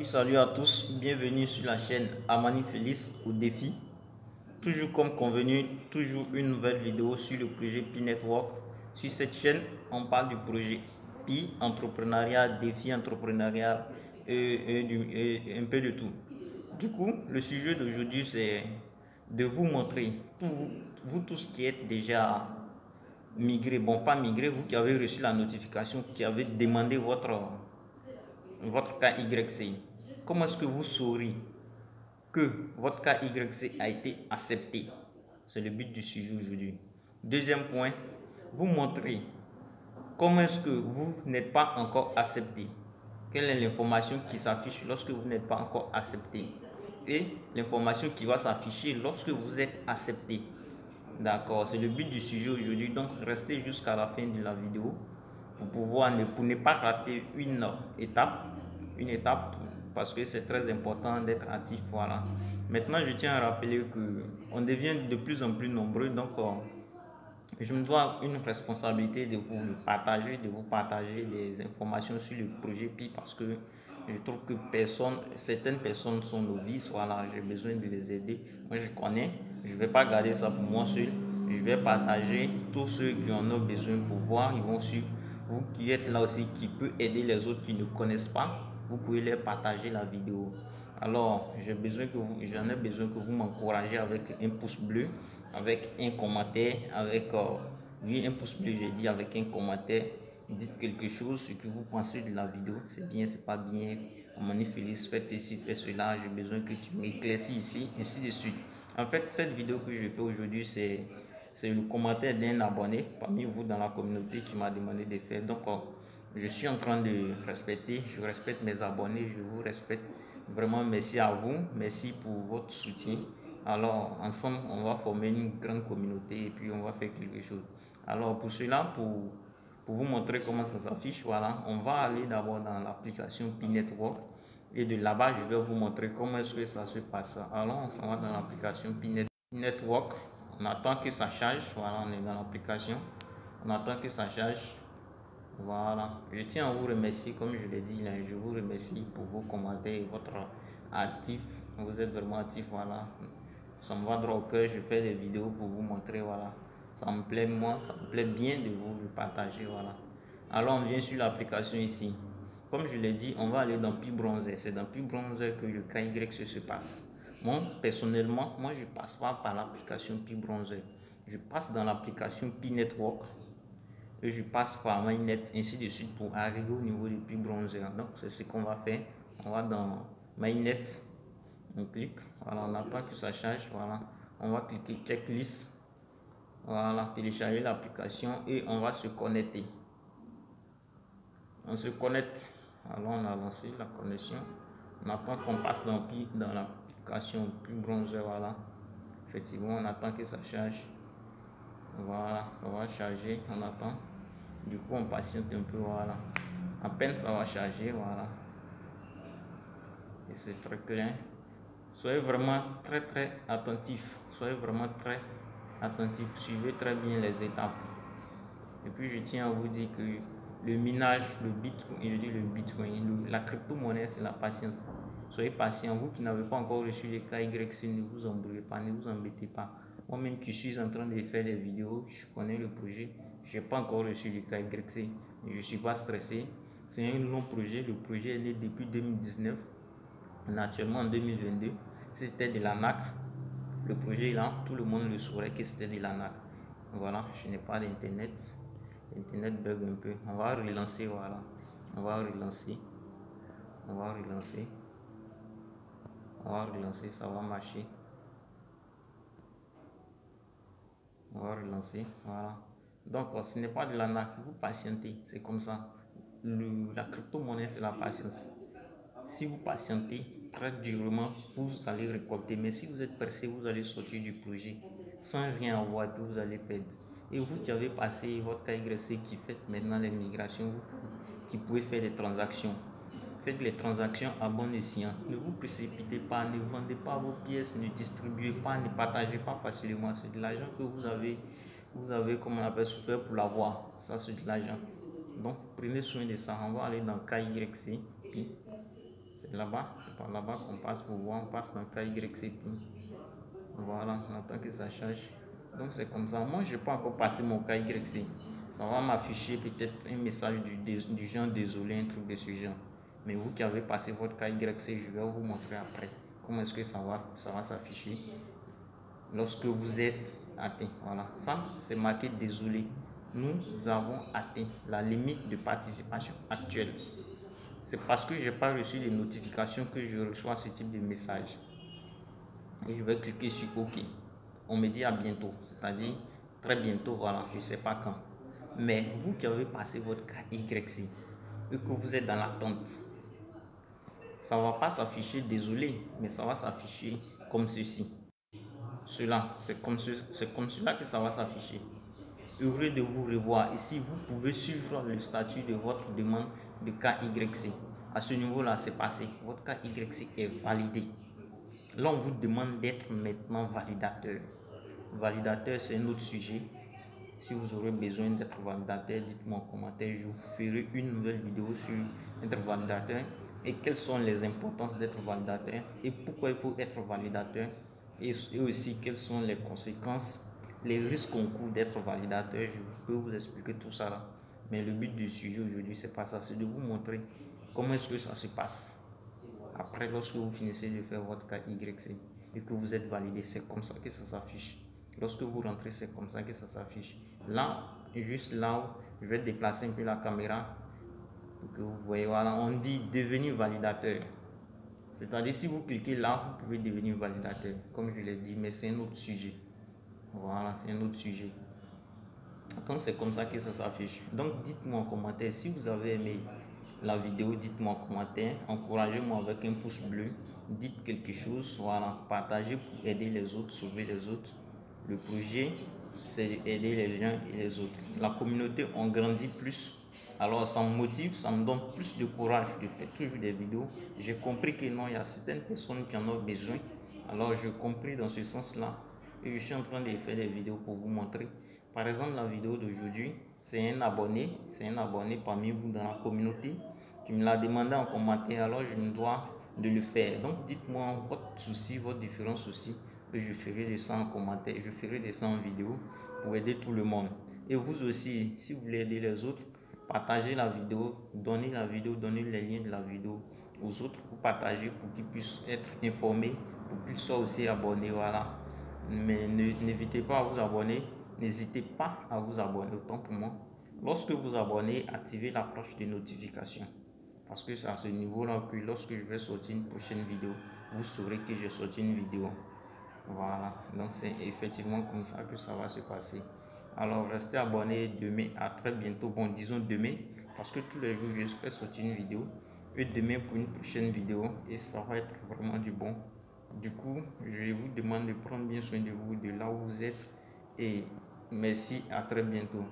Salut à tous, bienvenue sur la chaîne Amani Félix au défi. Toujours comme convenu, toujours une nouvelle vidéo sur le projet Pi Network. Sur cette chaîne, on parle du projet Pi, entrepreneuriat, défi entrepreneurial et un peu de tout. Du coup, le sujet d'aujourd'hui, c'est de vous montrer, vous tous qui êtes déjà migré, bon pas migré, vous qui avez reçu la notification, qui avez demandé votre KYC. Comment est-ce que vous saurez que votre KYC a été accepté? C'est le but du sujet aujourd'hui. Deuxième point, vous montrer comment est-ce que vous n'êtes pas encore accepté. Quelle est l'information qui s'affiche lorsque vous n'êtes pas encore accepté? Et l'information qui va s'afficher lorsque vous êtes accepté. D'accord, c'est le but du sujet aujourd'hui. Donc, restez jusqu'à la fin de la vidéo pour ne pas rater une étape parce que c'est très important d'être actif. Voilà. Maintenant, je tiens à rappeler que on devient de plus en plus nombreux, donc je me dois une responsabilité de vous partager des informations sur le projet Pi parce que je trouve que certaines personnes sont novices. Voilà, j'ai besoin de les aider. Moi, je connais, je ne vais pas garder ça pour moi seul. Je vais partager tous ceux qui en ont besoin pour voir, ils vont suivre. Vous qui êtes là aussi, qui peut aider les autres qui ne connaissent pas, vous pouvez leur partager la vidéo. Alors, j'en ai besoin que vous m'encouragez avec un pouce bleu, avec un commentaire, avec oui, un pouce bleu, j'ai dit, avec un commentaire. Dites quelque chose, ce que vous pensez de la vidéo, c'est bien, c'est pas bien. Amani Félix, faites ceci, faites cela, j'ai besoin que tu m'éclaircisses ici, ainsi de suite. En fait, cette vidéo que je fais aujourd'hui, c'est le commentaire d'un abonné parmi vous dans la communauté qui m'a demandé de faire. Donc, je suis en train de respecter, je respecte mes abonnés, je vous respecte. Vraiment, merci à vous, merci pour votre soutien. Alors, ensemble, on va former une grande communauté et puis on va faire quelque chose. Alors, pour cela, pour vous montrer comment ça s'affiche, voilà, on va aller d'abord dans l'application Pi Network. Et de là-bas, je vais vous montrer comment est-ce que ça se passe. Alors, on s'en va dans l'application Pi Network. On attend que ça charge. Voilà, on est dans l'application. On attend que ça charge. Voilà. Je tiens à vous remercier, comme je l'ai dit, je vous remercie pour vos commentaires et votre actif. Vous êtes vraiment actif. Voilà. Ça me va droit au cœur. Je fais des vidéos pour vous montrer. Voilà. Ça me plaît, moi, ça me plaît bien de vous le partager. Voilà. Alors, on vient sur l'application ici. Comme je l'ai dit, on va aller dans Pi Browser. C'est dans Pi Browser que le KYC se passe. Moi, personnellement, moi, je ne passe pas par l'application Pi Browser. Je passe dans l'application Pi Network et je passe par MyNet, ainsi de suite pour arriver au niveau du Pi Browser. Donc, c'est ce qu'on va faire. On va dans MyNet, on clique, voilà, on attend que ça charge, voilà. On va cliquer checklist, voilà, télécharger l'application et on va se connecter. On se connecte. Alors on a lancé la connexion. On attend qu'on passe dans l'application Pi Browser. Voilà. Effectivement, on attend que ça charge. Voilà, ça va charger. On attend. Du coup, on patiente un peu. Voilà. À peine ça va charger. Voilà. Et c'est très clair. Soyez vraiment très attentif. Soyez vraiment très attentif. Suivez très bien les étapes. Et puis, je tiens à vous dire que le minage, la crypto-monnaie, c'est la patience. Soyez patient. Vous qui n'avez pas encore reçu les KYC, ne vous embrouillez pas, ne vous embêtez pas. Moi-même qui suis en train de faire des vidéos, je connais le projet. Je n'ai pas encore reçu les KYC. Je ne suis pas stressé. C'est un long projet. Le projet est né depuis 2019. On est actuellement en 2022. Si c'était de l'ANAC, le projet là, tout le monde le saurait que c'était de l'ANAC. Voilà, je n'ai pas d'internet. Internet bug un peu. On va relancer, voilà. On va relancer. On va relancer. On va relancer, ça va marcher. On va relancer, voilà. Donc, ce n'est pas de l'arnaque, vous patientez, c'est comme ça. La crypto-monnaie, c'est la patience. Si vous patientez très durement, vous allez récolter. Mais si vous êtes pressé, vous allez sortir du projet sans rien avoir, puis vous allez perdre. Et vous qui avez passé votre KYC, qui faites maintenant les migrations, qui pouvez faire des transactions. Faites les transactions à bon escient. Ne vous précipitez pas, ne vendez pas vos pièces, ne distribuez pas, ne partagez pas facilement. C'est de l'argent que vous avez comme on appelle souffert pour l'avoir. Ça, c'est de l'argent. Donc, prenez soin de ça. On va aller dans KYC. C'est C'est là-bas, c'est par là-bas qu'on passe pour voir, on passe dans KYC. Voilà, on attend que ça charge. Donc c'est comme ça. Moi, je n'ai pas encore passé mon KYC. Ça va m'afficher peut-être un message du genre désolé, un truc de ce genre. Mais vous qui avez passé votre KYC, je vais vous montrer après comment est-ce que ça va s'afficher lorsque vous êtes atteint. Voilà, ça c'est marqué désolé. Nous avons atteint la limite de participation actuelle. C'est parce que je n'ai pas reçu les notifications que je reçois ce type de message. Et je vais cliquer sur OK. On me dit à bientôt, c'est-à-dire très bientôt, voilà, je ne sais pas quand. Mais vous qui avez passé votre KYC et que vous êtes dans l'attente, ça ne va pas s'afficher désolé, mais ça va s'afficher comme ceci. C'est comme cela que ça va s'afficher. Heureux de vous revoir. Ici, vous pouvez suivre le statut de votre demande de KYC. À ce niveau-là, c'est passé. Votre KYC est validé. Là, on vous demande d'être maintenant validateur. Validateur, c'est un autre sujet. Si vous aurez besoin d'être validateur, dites-moi en commentaire. Je vous ferai une nouvelle vidéo sur être validateur et quelles sont les importances d'être validateur et pourquoi il faut être validateur et aussi quelles sont les conséquences, les risques qu'on court d'être validateur. Je peux vous expliquer tout ça là. Mais le but du sujet aujourd'hui, c'est pas ça, c'est de vous montrer comment est-ce que ça se passe. Après, lorsque vous finissez de faire votre KYC et que vous êtes validé, c'est comme ça que ça s'affiche. Lorsque vous rentrez, c'est comme ça que ça s'affiche. Là, juste là où je vais déplacer un peu la caméra pour que vous voyez, voilà, on dit devenir validateur. C'est-à-dire, si vous cliquez là, vous pouvez devenir validateur, comme je l'ai dit, mais c'est un autre sujet. Voilà, c'est un autre sujet. Donc, c'est comme ça que ça s'affiche. Donc, dites-moi en commentaire si vous avez aimé la vidéo, dites-moi en commentaire, encouragez-moi avec un pouce bleu, dites quelque chose, voilà, partagez pour aider les autres, sauver les autres. Le projet, c'est aider les gens et les autres. La communauté, on grandit plus, alors ça me motive, ça me donne plus de courage de faire toujours des vidéos. J'ai compris que non, il y a certaines personnes qui en ont besoin, alors j'ai compris dans ce sens-là et je suis en train de faire des vidéos pour vous montrer. Par exemple, la vidéo d'aujourd'hui, c'est un abonné parmi vous dans la communauté qui me l'a demandé en commentaire, alors je me dois de le faire. Donc dites-moi votre souci, votre différent souci, et je ferai de ça en commentaire, je ferai de ça en vidéo pour aider tout le monde. Et vous aussi, si vous voulez aider les autres, partagez la vidéo, donnez les liens de la vidéo aux autres pour partager, pour qu'ils puissent être informés, pour qu'ils soient aussi abonnés, voilà. Mais n'hésitez pas à vous abonner. N'hésitez pas à vous abonner, autant pour moi. Lorsque vous abonnez, activez la cloche de notification. Parce que c'est à ce niveau-là que lorsque je vais sortir une prochaine vidéo, vous saurez que j'ai sorti une vidéo. Voilà, donc c'est effectivement comme ça que ça va se passer. Alors restez abonnés demain, à très bientôt. Bon, disons demain, parce que tous les jours je vais sortir une vidéo. Et demain pour une prochaine vidéo, et ça va être vraiment du bon. Du coup, je vous demande de prendre bien soin de vous, de là où vous êtes. Et merci, à très bientôt.